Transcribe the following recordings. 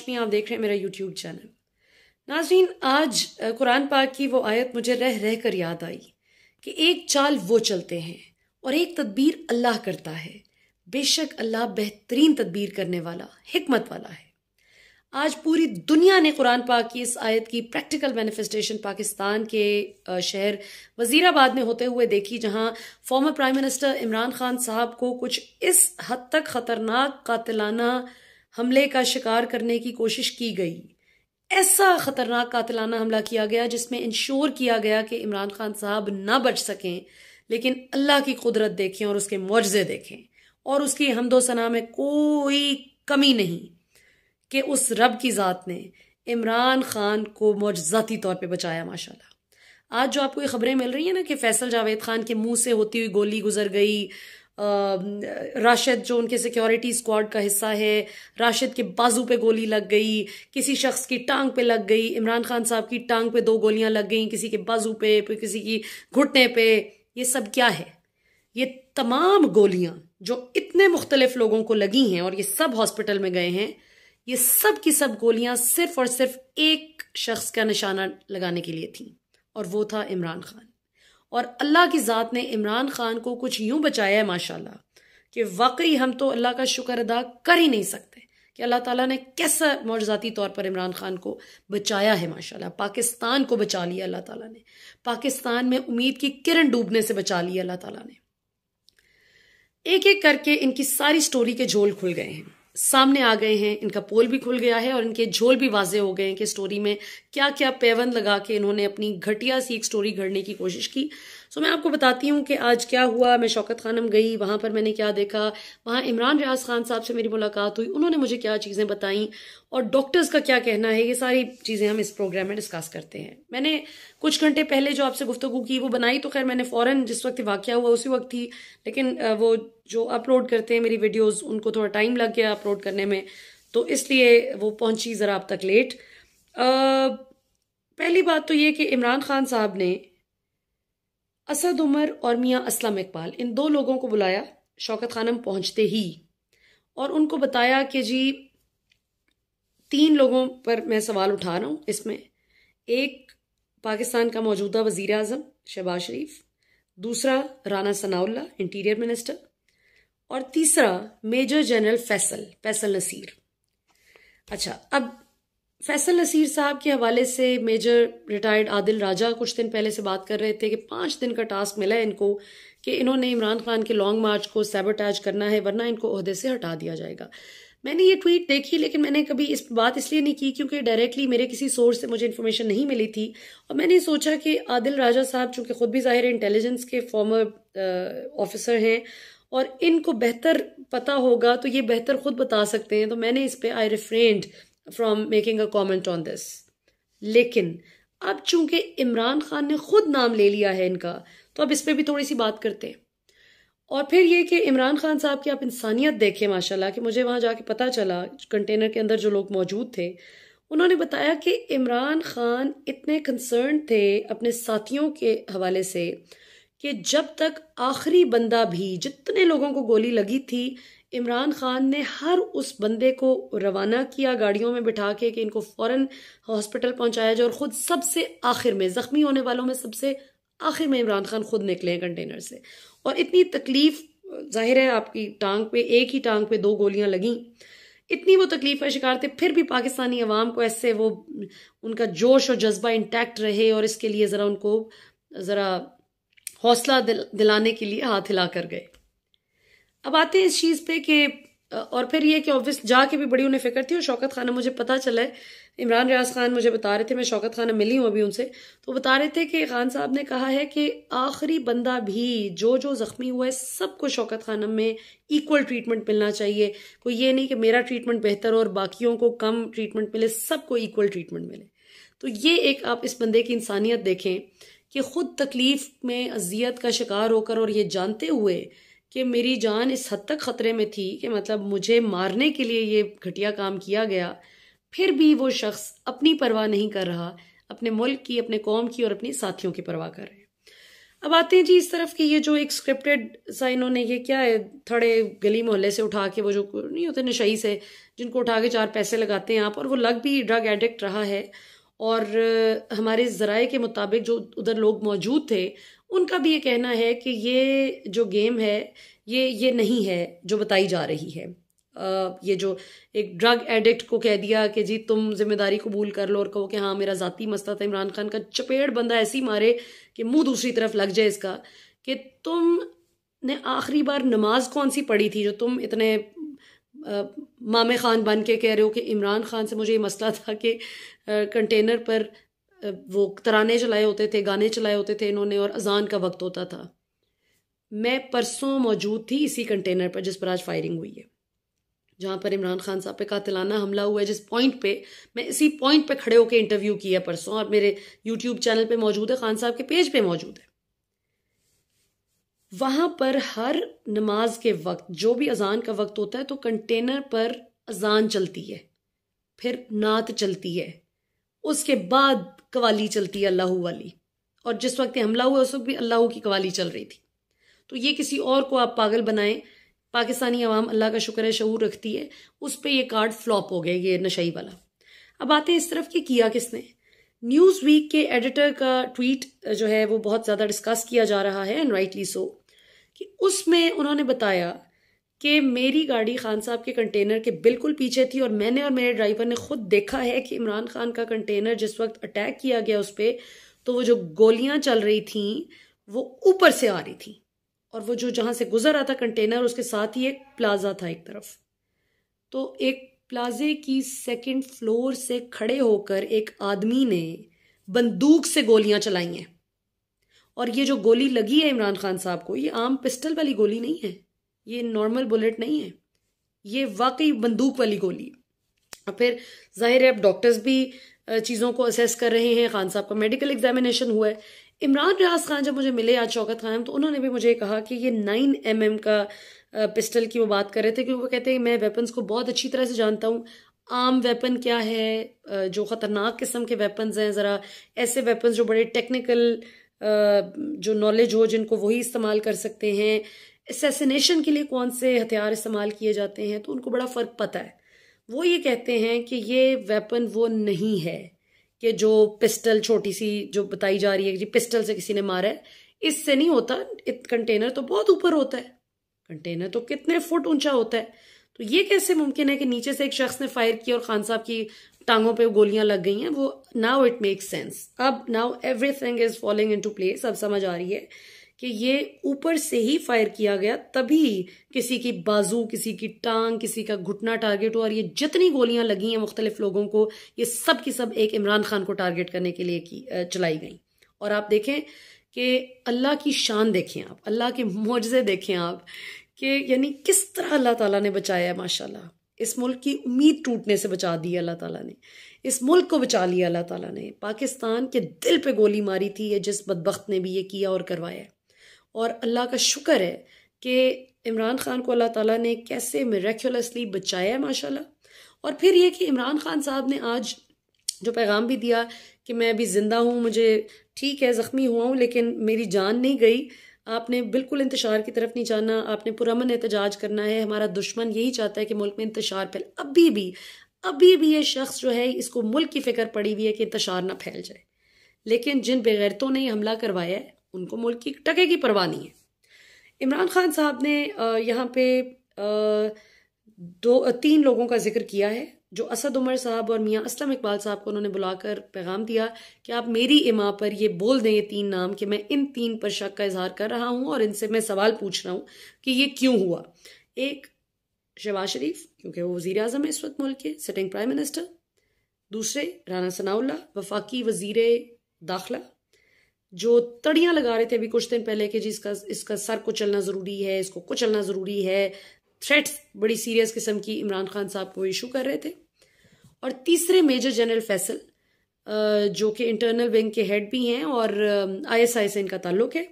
Watch मी, आप देख रहे हैं मेरा यूट्यूब चैनल। नाज़रीन, आज कुरान पाक की वो आयत मुझे रह रह कर याद आई कि एक चाल वो चलते हैं और एक तदबीर अल्लाह करता है। बेशक अल्लाह बेहतरीन तदबीर करने वाला, हिकमत वाला है। आज पूरी दुनिया ने कुरान पाक की इस आयत की प्रैक्टिकल मैनिफेस्टेशन पाकिस्तान के शहर वजीराबाद में होते हुए देखी, जहां former prime minister Imran Khan साहब को कुछ इस हद तक खतरनाक कातिलाना हमले का शिकार करने की कोशिश की गई। ऐसा खतरनाक कातिलाना हमला किया गया जिसमें इंश्योर किया गया कि इमरान खान साहब ना बच सकें, लेकिन अल्लाह की कुदरत देखें और उसके मौजज़े देखें, और उसकी हम्दो सना में कोई कमी नहीं कि उस रब की ज़ात ने इमरान खान को मौजज़ाती तौर पे बचाया माशाल्लाह। आज जो आपको ये खबरें मिल रही हैं ना कि फैसल जावेद खान के मुंह से होती हुई गोली गुजर गई, राशिद जो उनके सिक्योरिटी स्क्वाड का हिस्सा है, राशिद के बाजू पे गोली लग गई, किसी शख्स की टांग पे लग गई, इमरान खान साहब की टांग पे 2 गोलियां लग गई, किसी के बाजू पे, किसी की घुटने पे। ये सब क्या है? ये तमाम गोलियां जो इतने मुख्तलिफ लोगों को लगी हैं और ये सब हॉस्पिटल में गए हैं, ये सब की सब गोलियां सिर्फ और सिर्फ एक शख्स का निशाना लगाने के लिए थी, और वो था इमरान खान। और अल्लाह की ज़ात ने इमरान खान को कुछ यूं बचाया है माशाल्लाह कि वाकई हम तो अल्लाह का शुक्र अदा कर ही नहीं सकते कि अल्लाह ताला ने कैसा मौजज़ाती तौर पर इमरान खान को बचाया है माशाल्लाह। पाकिस्तान को बचा लिया अल्लाह ताला ने, पाकिस्तान में उम्मीद की किरण डूबने से बचा लिया अल्लाह ताला ने। एक एक करके इनकी सारी स्टोरी के झोल खुल गए हैं, सामने आ गए हैं, इनका पोल भी खुल गया है और इनके झोल भी वाजे हो गए हैं कि स्टोरी में क्या क्या पैबंद लगा के इन्होंने अपनी घटिया सी एक स्टोरी घड़ने की कोशिश की। सो मैं आपको बताती हूँ कि आज क्या हुआ। मैं शौकत खानम गई, वहां पर मैंने क्या देखा, वहां इमरान रियाज खान साहब से मेरी मुलाकात हुई, उन्होंने मुझे क्या चीजें बताई और डॉक्टर्स का क्या कहना है, ये सारी चीजें हम इस प्रोग्राम में डिस्कस करते हैं। मैंने कुछ घंटे पहले जो आपसे गुफ्तगू की वो बनाई तो खैर मैंने फौरन जिस वक्त वाकया हुआ उसी वक्त थी, लेकिन वो जो अपलोड करते हैं मेरी वीडियोस, उनको थोड़ा टाइम लग गया अपलोड करने में, तो इसलिए वो पहुंची जरा अब तक लेट। पहली बात तो ये कि इमरान खान साहब ने असद उमर और मियां असलम इकबाल, इन 2 लोगों को बुलाया शौकत खानम पहुंचते ही, और उनको बताया कि जी 3 लोगों पर मैं सवाल उठा रहा हूं। इसमें एक पाकिस्तान का मौजूदा वजीर आजम शहबाज शरीफ, दूसरा राना सनाउल्लाह इंटीरियर मिनिस्टर, और तीसरा मेजर जनरल फैसल नसीर। अच्छा, अब फैसल नसीर साहब के हवाले से मेजर रिटायर्ड आदिल राजा कुछ दिन पहले से बात कर रहे थे कि 5 दिन का टास्क मिला है इनको कि इन्होंने इमरान खान के लॉन्ग मार्च को सैबोटाज करना है, वरना इनको ओहदे से हटा दिया जाएगा। मैंने ये ट्वीट देखी, लेकिन मैंने कभी इस बात इसलिए नहीं की क्योंकि डायरेक्टली मेरे किसी सोर्स से मुझे इन्फॉर्मेशन नहीं मिली थी, और मैंने सोचा कि आदिल राजा साहब चूंकि खुद भी जाहिर इंटेलिजेंस के फॉर्मर ऑफिसर हैं और इनको बेहतर पता होगा, तो ये बेहतर खुद बता सकते हैं, तो मैंने इस पे I refrained from making a comment on this. लेकिन अब चूंकि इमरान खान ने खुद नाम ले लिया है इनका, तो अब इस पे भी थोड़ी सी बात करते हैं। और फिर ये कि इमरान खान साहब की आप इंसानियत देखें माशाल्लाह, कि मुझे वहां जाके पता चला कंटेनर के अंदर जो लोग मौजूद थे उन्होंने बताया कि इमरान खान इतने कंसर्न थे अपने साथियों के हवाले से कि जब तक आखिरी बंदा भी, जितने लोगों को गोली लगी थी, इमरान खान ने हर उस बंदे को रवाना किया गाड़ियों में बिठा के कि इनको फौरन हॉस्पिटल पहुंचाया जाए, और खुद सबसे आखिर में, जख्मी होने वालों में सबसे आखिर में इमरान खान खुद निकले कंटेनर से। और इतनी तकलीफ, जाहिर है आपकी टांग पे, एक ही टांग पे 2 गोलियां लगी, इतनी वो तकलीफ का शिकार थे, फिर भी पाकिस्तानी अवाम को ऐसे वो उनका जोश और जज्बा इंटैक्ट रहे, और इसके लिए जरा उनको जरा हौसला दिलाने के लिए हाथ हिला कर गए। अब आते हैं इस चीज पे कि, और फिर ये कि ऑब्वियस जाके भी बड़ी उन्हें फिक्र थी, और शौकत खान, मुझे पता चला है, इमरान रियाज खान मुझे बता रहे थे, मैं शौकत खान मिली हूं अभी उनसे, तो बता रहे थे कि खान साहब ने कहा है कि आखिरी बंदा भी जो जो जख्मी हुआ है सबको शौकत खानम में इक्वल ट्रीटमेंट मिलना चाहिए। कोई ये नहीं कि मेरा ट्रीटमेंट बेहतर और बाकियों को कम ट्रीटमेंट मिले, सबको इक्वल ट्रीटमेंट मिले। तो ये एक आप इस बंदे की इंसानियत देखें कि खुद तकलीफ में अजियत का शिकार होकर, और ये जानते हुए कि मेरी जान इस हद तक खतरे में थी कि मतलब मुझे मारने के लिए ये घटिया काम किया गया, फिर भी वो शख्स अपनी परवाह नहीं कर रहा, अपने मुल्क की, अपने कौम की और अपने साथियों की परवाह कर रहे हैं। अब आते हैं जी इस तरफ कि ये जो एक स्क्रिप्टेड सा इन्होंने ये क्या है, थोड़े गली मोहल्ले से उठा के, वो जो नहीं होते नशई से जिनको उठा के 4 पैसे लगाते हैं आप, और वो लग भी ड्रग एडिक्ट रहा है। और हमारे ज़राए के मुताबिक जो उधर लोग मौजूद थे उनका भी ये कहना है कि ये जो गेम है ये नहीं है जो बताई जा रही है। ये जो एक ड्रग एडिक्ट को कह दिया कि जी तुम जिम्मेदारी कबूल कर लो और कहो कि हाँ मेरा ज़ाती मसला था, इमरान खान का चपेड़ बंदा ऐसी मारे कि मुंह दूसरी तरफ लग जाए इसका, कि तुमने आखिरी बार नमाज कौन सी पढ़ी थी जो तुम इतने मामे खान बन के कह रहे हो कि इमरान खान से मुझे ये मसला था कि कंटेनर पर वो तराने चलाए होते थे, गाने चलाए होते थे इन्होंने, और अजान का वक्त होता था। मैं परसों मौजूद थी इसी कंटेनर पर जिस पर आज फायरिंग हुई है, जहां पर इमरान खान साहब पे कातिलाना हमला हुआ है, जिस पॉइंट पे मैं इसी पॉइंट पे खड़े होकर इंटरव्यू किया परसों, और मेरे यूट्यूब चैनल पे मौजूद है, खान साहब के पेज पे मौजूद है। वहां पर हर नमाज के वक्त जो भी अजान का वक्त होता है तो कंटेनर पर अजान चलती है, फिर नात चलती है, उसके बाद कवाली चलती है अल्लाह वाली, और जिस वक्त हमला हुआ उस वक्त भी अल्लाह की कवाली चल रही थी। तो ये किसी और को आप पागल बनाएं, पाकिस्तानी अवाम अल्लाह का शुक्र है शऊर रखती है, उस पर यह कार्ड फ्लॉप हो गया ये नशई वाला। अब आते हैं इस तरफ कि किया किसने। न्यूज़ वीक के एडिटर का ट्वीट जो है वो बहुत ज़्यादा डिस्कस किया जा रहा है, एंड राइटली सो, कि उसमें उन्होंने बताया कि मेरी गाड़ी खान साहब के कंटेनर के बिल्कुल पीछे थी, और मैंने और मेरे ड्राइवर ने खुद देखा है कि इमरान खान का कंटेनर जिस वक्त अटैक किया गया उस पर, तो वो जो गोलियां चल रही थी वो ऊपर से आ रही थी, और वो जो जहां से गुजर रहा था कंटेनर उसके साथ ही एक प्लाजा था एक तरफ, तो एक प्लाजे की 2nd फ्लोर से खड़े होकर एक आदमी ने बंदूक से गोलियां चलाई हैं। और ये जो गोली लगी है इमरान खान साहब को, ये आम पिस्टल वाली गोली नहीं है, ये नॉर्मल बुलेट नहीं है, ये वाकई बंदूक वाली गोली। और फिर जाहिर है अब डॉक्टर्स भी चीज़ों को असेस कर रहे हैं, खान साहब का मेडिकल एग्जामिनेशन हुआ है। इमरान रियाज खान जब मुझे मिले आज शौकत खान, तो उन्होंने भी मुझे कहा कि ये 9mm का पिस्टल की वो बात कर रहे थे, क्योंकि वो कहते हैं मैं वेपन्स को बहुत अच्छी तरह से जानता हूँ, आम वेपन क्या है, जो ख़तरनाक किस्म के वेपन्स हैं, ज़रा ऐसे वेपन्स जो बड़े टेक्निकल जो नॉलेज हो जिनको वही इस्तेमाल कर सकते हैं, असैसिनेशन के लिए कौन से हथियार इस्तेमाल किए जाते हैं, तो उनको बड़ा फ़र्क पता है। वो ये कहते हैं कि ये वेपन वो नहीं है कि जो पिस्टल छोटी सी जो बताई जा रही है कि पिस्टल से किसी ने मारा है, इससे नहीं होता। कंटेनर तो बहुत ऊपर होता है, कंटेनर तो कितने फुट ऊंचा होता है, तो ये कैसे मुमकिन है कि नीचे से एक शख्स ने फायर किया और खान साहब की टांगों पे गोलियां लग गई हैं। वो नाउ इट मेक्स सेंस, अब now everything is falling into place. अब समझ आ रही है कि ये ऊपर से ही फायर किया गया, तभी किसी की बाजू, किसी की टांग, किसी का घुटना टारगेट हो, और ये जितनी गोलियां लगी हैं मुख्तलिफ लोगों को, ये सब की सब एक इमरान खान को टारगेट करने के लिए चलाई गई। और आप देखें कि अल्लाह की शान देखें आप, अल्लाह के मौजज़े देखें आप, कि यानी किस तरह अल्लाह ताला ने बचाया है। माशाल्लाह, इस मुल्क की उम्मीद टूटने से बचा दी अल्लाह ताला ने, इस मुल्क को बचा लिया अल्लाह ताला ने। पाकिस्तान के दिल पे गोली मारी थी ये जिस बदबख्त ने भी ये किया और करवाया, और अल्लाह का शुक्र है कि इमरान खान को अल्लाह ताला ने कैसे मिरेक्युलसली बचाया है माशाल्लाह। और फिर ये कि इमरान खान साहब ने आज जो पैगाम भी दिया कि मैं अभी ज़िंदा हूँ, मुझे ठीक है, ज़ख्मी हुआ हूँ लेकिन मेरी जान नहीं गई, आपने बिल्कुल इंतशार की तरफ नहीं जाना, आपने पुरअमन एहतजाज करना है। हमारा दुश्मन यही चाहता है कि मुल्क में इंतशार फैले। अभी भी ये शख्स जो है इसको मुल्क की फिक्र पड़ी हुई है कि इंतशार ना फैल जाए, लेकिन जिन बेगैरतों ने हमला करवाया है उनको मुल्क की टके की परवाह नहीं है। इमरान खान साहब ने यहाँ पे 3 लोगों का जिक्र किया है, जो असद उमर साहब और मियाँ असलम इकबाल साहब को उन्होंने बुलाकर पैगाम दिया कि आप मेरी इमा पर ये बोल दें ये 3 नाम कि मैं इन 3 पर शक का इजहार कर रहा हूँ और इनसे मैं सवाल पूछ रहा हूँ कि ये क्यों हुआ। एक, शहबाज शरीफ, क्योंकि वो वजीर आजम है इस वक्त मुल्क के, सिटिंग प्राइम मिनिस्टर। दूसरे, राना सनाउल्लाह, वफाकी वजीर दाखिला, जो तड़ियां लगा रहे थे अभी कुछ दिन पहले कि जी इसका सर कुचलना ज़रूरी है, इसको कुचलना ज़रूरी है, थ्रेट्स बड़ी सीरियस किस्म की इमरान खान साहब को इशू कर रहे थे। और तीसरे, मेजर जनरल फैसल, जो कि इंटरनल विंग के हेड भी हैं और ISI से इनका ताल्लुक है।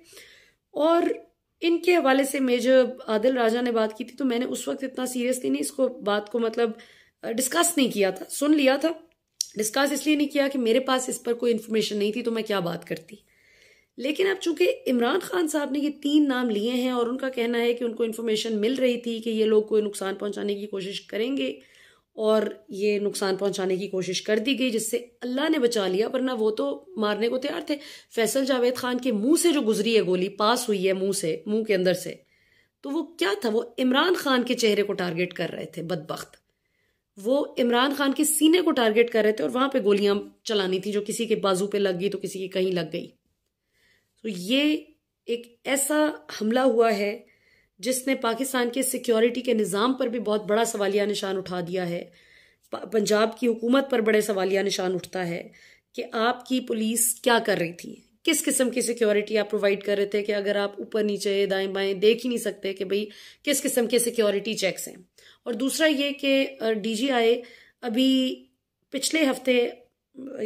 और इनके हवाले से मेजर आदिल राजा ने बात की थी, तो मैंने उस वक्त इतना सीरियसली नहीं इसको बात को मतलब डिस्कस नहीं किया था, सुन लिया था, डिस्कस इसलिए नहीं किया कि मेरे पास इस पर कोई इन्फॉर्मेशन नहीं थी तो मैं क्या बात करती। लेकिन अब चूंकि इमरान खान साहब ने ये 3 नाम लिए हैं और उनका कहना है कि उनको इन्फॉर्मेशन मिल रही थी कि ये लोग कोई नुकसान पहुंचाने की कोशिश करेंगे और ये नुकसान पहुंचाने की कोशिश कर दी गई, जिससे अल्लाह ने बचा लिया, वरना वो तो मारने को तैयार थे। फैसल जावेद खान के मुंह से जो गुजरी है गोली, पास हुई है मुंह के अंदर से, तो वो क्या था? वो इमरान खान के चेहरे को टारगेट कर रहे थे। बदबख्त वो इमरान खान के सीने को टारगेट कर रहे थे और वहां पे गोलियां चलानी थी, जो किसी के बाजू पे लग गई तो किसी की कहीं लग गई। तो ये एक ऐसा हमला हुआ है जिसने पाकिस्तान के सिक्योरिटी के निज़ाम पर भी बहुत बड़ा सवालिया निशान उठा दिया है। पंजाब की हुकूमत पर बड़े सवालिया निशान उठता है कि आपकी पुलिस क्या कर रही थी, किस किस्म की सिक्योरिटी आप प्रोवाइड कर रहे थे कि अगर आप ऊपर नीचे दाएं बाएं देख ही नहीं सकते कि भाई किस किस्म के सिक्योरिटी चेक्स हैं। और दूसरा ये कि DGI अभी पिछले हफ्ते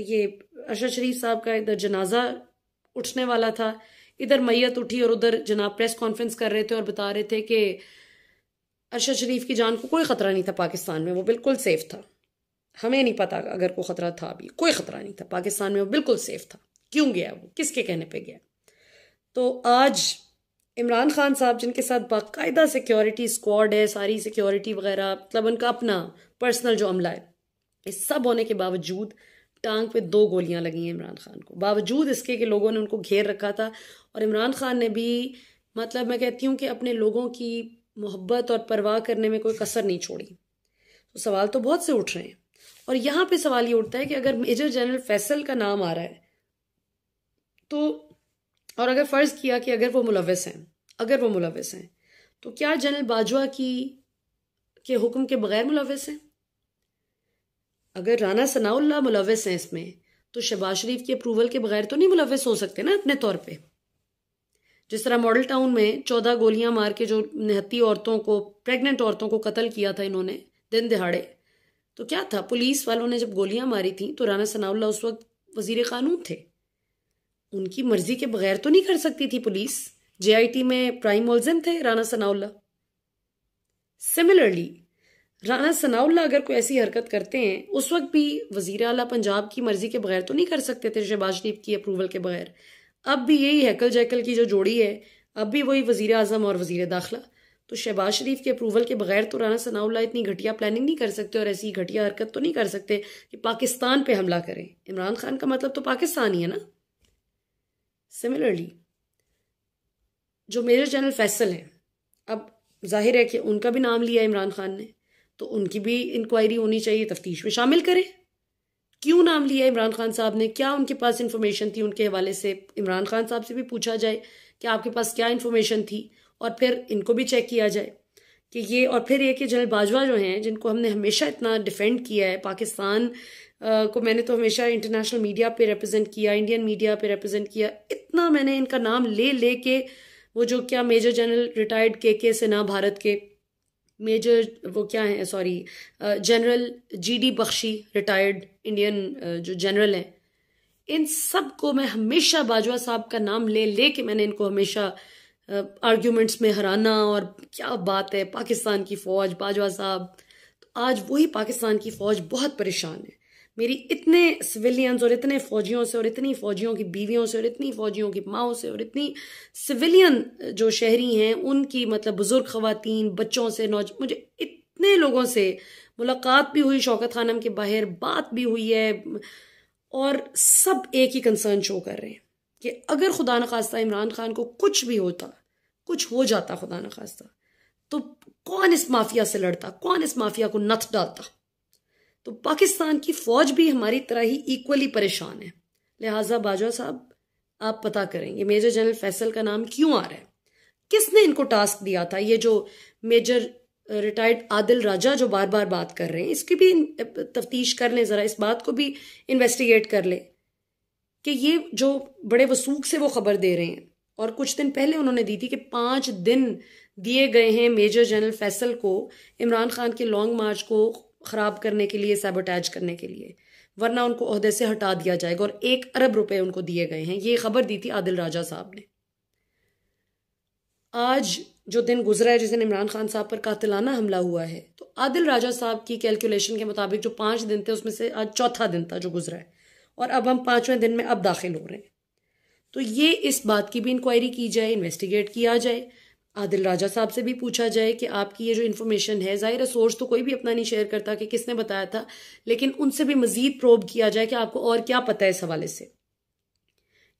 ये अरशद शरीफ साहब का इधर जनाजा उठने वाला था, इधर मैयत उठी और उधर जनाब प्रेस कॉन्फ्रेंस कर रहे थे और बता रहे थे कि अरशद शरीफ की जान को कोई खतरा नहीं था पाकिस्तान में, वो बिल्कुल सेफ था। हमें नहीं पता अगर कोई खतरा था, अभी कोई खतरा नहीं था पाकिस्तान में, वो बिल्कुल सेफ था। क्यों गया वो, किसके कहने पे गया? तो आज इमरान खान साहब जिनके साथ बाकायदा सिक्योरिटी स्क्वाड है, सारी सिक्योरिटी वगैरह, मतलब उनका अपना पर्सनल जो अमला है, इस सब होने के बावजूद टांग पे 2 गोलियां लगी हैं इमरान खान को, बावजूद इसके कि लोगों ने उनको घेर रखा था। और इमरान खान ने भी, मतलब मैं कहती हूँ कि अपने लोगों की मोहब्बत और परवाह करने में कोई कसर नहीं छोड़ी। तो सवाल तो बहुत से उठ रहे हैं और यहाँ पे सवाल ये उठता है कि अगर मेजर जनरल फैसल का नाम आ रहा है तो, और अगर फर्ज किया कि अगर वो मुलव्विस हैं, तो क्या जनरल बाजवा के हुक्म के बगैर मुलव्विस हैं? अगर राना सनाउल्लाह मुलव्विस हैं इसमें, तो शहबाज शरीफ की अप्रूवल के बगैर तो नहीं मुलव्विस हो सकते ना अपने तौर पे। जिस तरह मॉडल टाउन में 14 गोलियां मार के जो निहत्ती औरतों को, प्रेग्नेंट औरतों को कत्ल किया था इन्होंने दिन दिहाड़े, तो क्या था, पुलिस वालों ने जब गोलियां मारी थी तो राना सनाउल्लाह उस वक्त वजीर कानून थे, उनकी मर्जी के बगैर तो नहीं कर सकती थी पुलिस। JIT में प्राइम मुलजिम थे राना सनाउल्लाह। सिमिलरली राना सनाउल्लाह अगर कोई ऐसी हरकत करते हैं, उस वक्त भी वजीर आला पंजाब की मर्जी के बगैर तो नहीं कर सकते थे, शहबाज शरीफ की अप्रूवल के बगैर। अब भी यही हैकल जैकल की जो जोड़ी है, अब भी वही वजीर आजम और वजीर दाखिला। तो शहबाज शरीफ के अप्रूवल के बगैर तो राना सनाउल्लाह इतनी घटिया प्लानिंग नहीं कर सकते और ऐसी घटिया हरकत तो नहीं कर सकते कि पाकिस्तान पे हमला करें। इमरान खान का मतलब तो पाकिस्तान ही है ना। सिमिलरली जो मेजर जनरल फैसल हैं, अब जाहिर है कि उनका भी नाम लिया इमरान खान ने, तो उनकी भी इंक्वायरी होनी चाहिए, तफ्तीश में शामिल करें। क्यों नाम लिया इमरान खान साहब ने, क्या उनके पास इंफॉर्मेशन थी, उनके हवाले से इमरान खान साहब से भी पूछा जाए कि आपके पास क्या इंफॉर्मेशन थी, और फिर इनको भी चेक किया जाए कि ये। और फिर ये कि जनरल बाजवा जो हैं, जिनको हमने हमेशा इतना डिफेंड किया है, पाकिस्तान को मैंने तो हमेशा इंटरनेशनल मीडिया पे रिप्रेजेंट किया, इंडियन मीडिया पे रिप्रेजेंट किया, इतना मैंने इनका नाम ले के, वो जो क्या major general retired KK Sinha Bharat के मेजर, वो क्या है, sorry, general GD Bakshi retired Indian जो जनरल हैं, इन सब को मैं हमेशा बाजवा साहब का नाम ले के मैंने इनको हमेशा आर्ग्यूमेंट्स में हराना। और क्या बात है, पाकिस्तान की फौज, बाजवा साहब। तो आज वही पाकिस्तान की फौज बहुत परेशान है। मेरी इतने सिविलियंस और इतने फौजियों से और इतनी फौजियों की बीवियों से और इतनी फौजियों की माओं से और इतनी सिविलियन जो शहरी हैं उनकी, मतलब बुजुर्ग खवातीन, बच्चों से, मुझे इतने लोगों से मुलाकात भी हुई शौकत खानम के बाहर, बात भी हुई है, और सब एक ही कंसर्न शो कर रहे हैं कि अगर खुदा न खास्ता इमरान खान को कुछ भी होता, कुछ हो जाता खुदा न खास्ता, तो कौन इस माफिया से लड़ता, कौन इस माफिया को नथ डालता। तो पाकिस्तान की फौज भी हमारी तरह ही इक्वली परेशान है। लिहाजा बाजवा साहब, आप पता करेंगे मेजर जनरल फैसल का नाम क्यों आ रहा है, किसने इनको टास्क दिया था। ये जो मेजर रिटायर्ड आदिल राजा जो बार बार बात कर रहे हैं, इसकी भी तफ्तीश कर लें, जरा इस बात को भी इन्वेस्टिगेट कर ले कि ये जो बड़े वसूख से वो खबर दे रहे हैं, और कुछ दिन पहले उन्होंने दी थी कि 5 दिन दिए गए हैं मेजर जनरल फैसल को इमरान खान के लॉन्ग मार्च को खराब करने के लिए, सैबोटैज करने के लिए, वरना उनको ओहदे से हटा दिया जाएगा, और 1 अरब रुपए उनको दिए गए हैं। ये खबर दी थी आदिल राजा साहब ने। आज जो दिन गुजरा है, जिस दिन इमरान खान साहब पर कातिलाना हमला हुआ है, तो आदिल राजा साहब की कैलकुलेशन के मुताबिक जो 5 दिन थे, उसमें से आज चौथा दिन था जो गुजरा है, और अब हम 5वें दिन में अब दाखिल हो रहे हैं। तो ये इस बात की भी इंक्वायरी की जाए, इन्वेस्टिगेट किया जाए। आदिल राजा साहब से भी पूछा जाए कि आपकी ये जो इन्फॉर्मेशन है, जाहिर है सोर्स तो कोई भी अपना नहीं शेयर करता कि किसने बताया था, लेकिन उनसे भी मजीद प्रोब किया जाए कि आपको और क्या पता है इस हवाले से।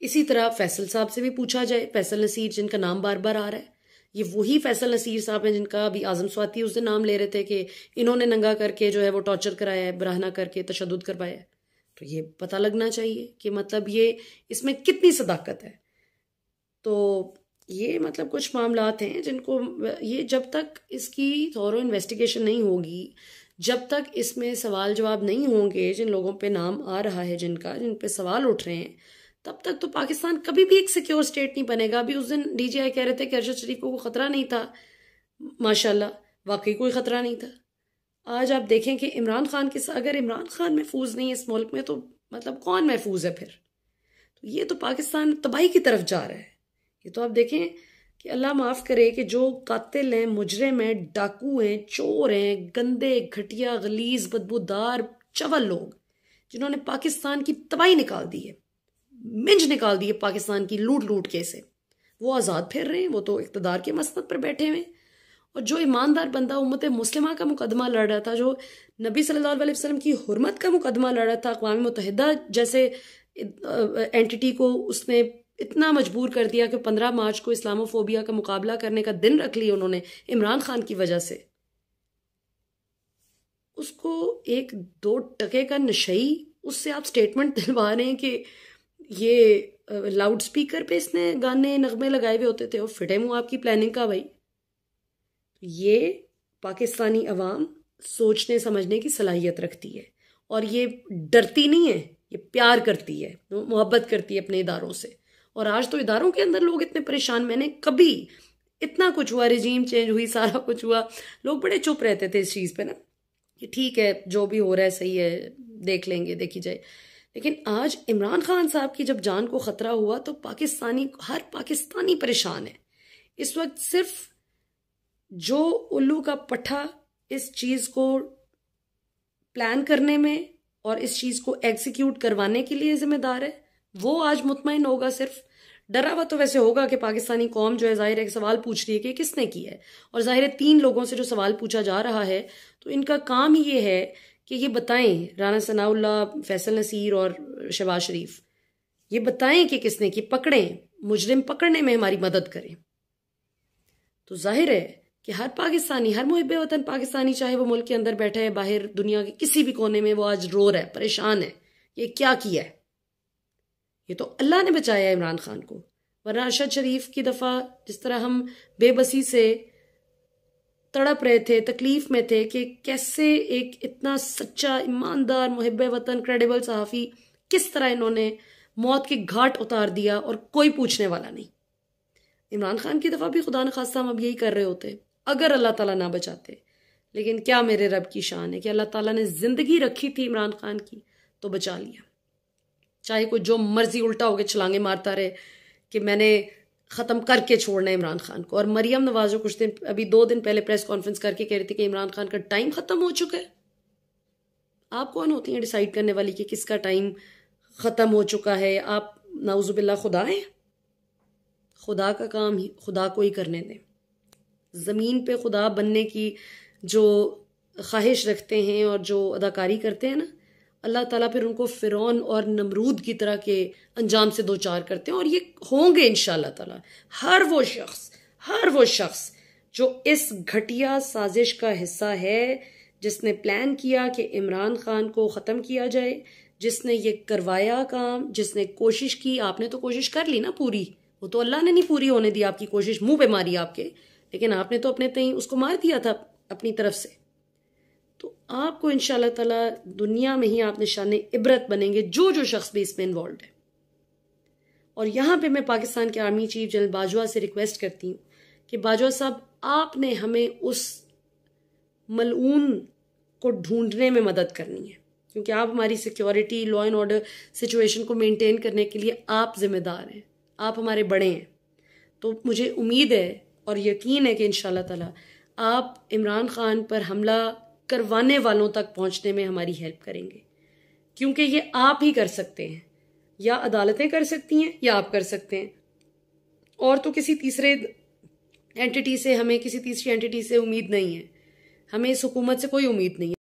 इसी तरह फैसल साहब से भी पूछा जाए, फैसल नसीर जिनका नाम बार बार आ रहा है, ये वही फैसल नसीर साहब हैं जिनका अभी आजम स्वाति उस दिन नाम ले रहे थे कि इन्होंने नंगा करके जो है वो टॉर्चर कराया है, बराहना करके तशद्दुद करवाया है। तो ये पता लगना चाहिए कि मतलब ये इसमें कितनी सदाकत है। तो ये मतलब कुछ मामलात हैं जिनको ये जब तक इसकी थॉरो इन्वेस्टिगेशन नहीं होगी, जब तक इसमें सवाल जवाब नहीं होंगे, जिन लोगों पे नाम आ रहा है, जिन पे सवाल उठ रहे हैं, तब तक तो पाकिस्तान कभी भी एक सिक्योर स्टेट नहीं बनेगा। अभी उस दिन डीजीआई कह रहे थे कि अरशद शरीफ को कोई खतरा नहीं था, माशाल्लाह वाकई कोई खतरा नहीं था। आज आप देखें कि इमरान खान के साथ, अगर इमरान खान महफूज नहीं है इस मुल्क में, तो मतलब कौन महफूज है फिर? तो ये तो पाकिस्तान तबाही की तरफ जा रहा है। ये तो आप देखें कि अल्लाह माफ करे कि जो कातिल हैं, मुजरिम हैं, डाकू हैं, चोर हैं, गंदे घटिया गलीज बदबूदार चवल लोग, जिन्होंने पाकिस्तान की तबाही निकाल दी है, मिंज निकाल दी है पाकिस्तान की लूट लूट के से, वो आज़ाद फिर रहे हैं। वो तो इक़्तिदार के मसनद पर बैठे हुए हैं। और जो ईमानदार बंदा उम्मत मुस्लिमा का मुकदमा लड़ रहा था, जो नबी सल्लल्लाहु अलैहि वसल्लम की हुर्मत का मुकदमा लड़ रहा था, अक़वाम मुत्तहिदा जैसे एंटिटी को उसने इतना मजबूर कर दिया कि 15 मार्च को इस्लामोफोबिया का मुकाबला करने का दिन रख लिया उन्होंने इमरान खान की वजह से। उसको 1-2 का नशई, उससे आप स्टेटमेंट दिलवा रहे हैं कि ये लाउड स्पीकर पे इसने गाने नगमे लगाए हुए होते थे, और फिटे मुंह आपकी प्लानिंग का भाई। ये पाकिस्तानी अवाम सोचने समझने की सलाहियत रखती है, और ये डरती नहीं है, ये प्यार करती है, मोहब्बत करती है अपने इदारों से। और आज तो इदारों के अंदर लोग इतने परेशान, मैंने कभी इतना कुछ हुआ, रिजीम चेंज हुई, सारा कुछ हुआ, लोग बड़े चुप रहते थे इस चीज़ पे ना, कि ठीक है जो भी हो रहा है सही है, देख लेंगे, देखी जाए। लेकिन आज इमरान खान साहब की जब जान को खतरा हुआ तो हर पाकिस्तानी परेशान है इस वक्त। सिर्फ जो उल्लू का पट्ठा इस चीज को प्लान करने में और इस चीज को एग्जीक्यूट करवाने के लिए जिम्मेदार है, वो आज मुतमईन होगा। सिर्फ डरा हुआ तो वैसे होगा कि पाकिस्तानी कौम जो है जाहिर है सवाल पूछ रही है कि किसने किया है, और जाहिर है 3 लोगों से जो सवाल पूछा जा रहा है, तो इनका काम ही ये है कि ये बताएं, राना सनाउल्लाह, फैसल नसीर और शहबाज शरीफ, ये बताएं कि किसने की, पकड़ें, मुजरिम पकड़ने में हमारी मदद करें। तो जाहिर है कि हर पाकिस्तानी, हर मुहिब्बे वतन पाकिस्तानी, चाहे वो मुल्क के अंदर बैठा है, बाहर दुनिया के किसी भी कोने में, वो आज रो रहा है, परेशान है, ये क्या किया है। ये तो अल्लाह ने बचाया है इमरान खान को, वरना अरशद शरीफ की दफा जिस तरह हम बेबसी से तड़प रहे थे, तकलीफ में थे कि कैसे एक इतना सच्चा, ईमानदार, मुहिब्बे वतन, क्रेडिबल सहाफ़ी, किस तरह इन्होंने मौत के घाट उतार दिया और कोई पूछने वाला नहीं। इमरान खान की दफा भी खुदा न खास्ता हम अब यही कर रहे होते अगर अल्लाह ताला ना बचाते। लेकिन क्या मेरे रब की शान है कि अल्लाह ताला ने जिंदगी रखी थी इमरान खान की तो बचा लिया। चाहे कोई जो मर्जी उल्टा होकर छलांगे मारता रहे कि मैंने खत्म करके छोड़ना है इमरान खान को। और मरियम नवाज जो कुछ दिन, अभी 2 दिन पहले प्रेस कॉन्फ्रेंस करके कह रही थी कि इमरान खान का टाइम खत्म हो चुका है। आप कौन होती हैं डिसाइड करने वाली कि किसका टाइम खत्म हो चुका है? आप नाउजुबिल्ला खुदा हैं? खुदा का काम ही खुदा को ही करने दें। जमीन पे खुदा बनने की जो ख्वाहिश रखते हैं और जो अदाकारी करते हैं ना, अल्लाह ताला फिर उनको फिरौन और नमरूद की तरह के अंजाम से 2-4 करते हैं। और ये होंगे इंशाअल्लाह ताला। हर वो शख्स जो इस घटिया साजिश का हिस्सा है, जिसने प्लान किया कि इमरान खान को ख़त्म किया जाए, जिसने ये करवाया काम, जिसने कोशिश की, आपने तो कोशिश कर ली ना पूरी, वो तो अल्लाह ने नहीं पूरी होने दी आपकी कोशिश, मुंह पे मारी आपके, लेकिन आपने तो अपने तई उसको मार दिया था अपनी तरफ से। तो आपको इंशाअल्लाह ताला दुनिया में ही आप निशाने इबरत बनेंगे जो जो शख्स भी इसमें इन्वॉल्व है। और यहाँ पे मैं पाकिस्तान के आर्मी चीफ जनरल बाजवा से रिक्वेस्ट करती हूँ कि बाजवा साहब, आपने हमें उस मलऊन को ढूंढने में मदद करनी है, क्योंकि आप हमारी security, law and order situation को मेंटेन करने के लिए आप जिम्मेदार हैं, आप हमारे बड़े हैं। तो मुझे उम्मीद है और यकीन है कि इंशाअल्लाह ताला आप इमरान खान पर हमला करवाने वालों तक पहुंचने में हमारी हेल्प करेंगे, क्योंकि ये आप ही कर सकते हैं। या अदालतें कर सकती हैं या आप कर सकते हैं, और तो किसी तीसरी एंटिटी से उम्मीद नहीं है। हमें इस हुकूमत से कोई उम्मीद नहीं है।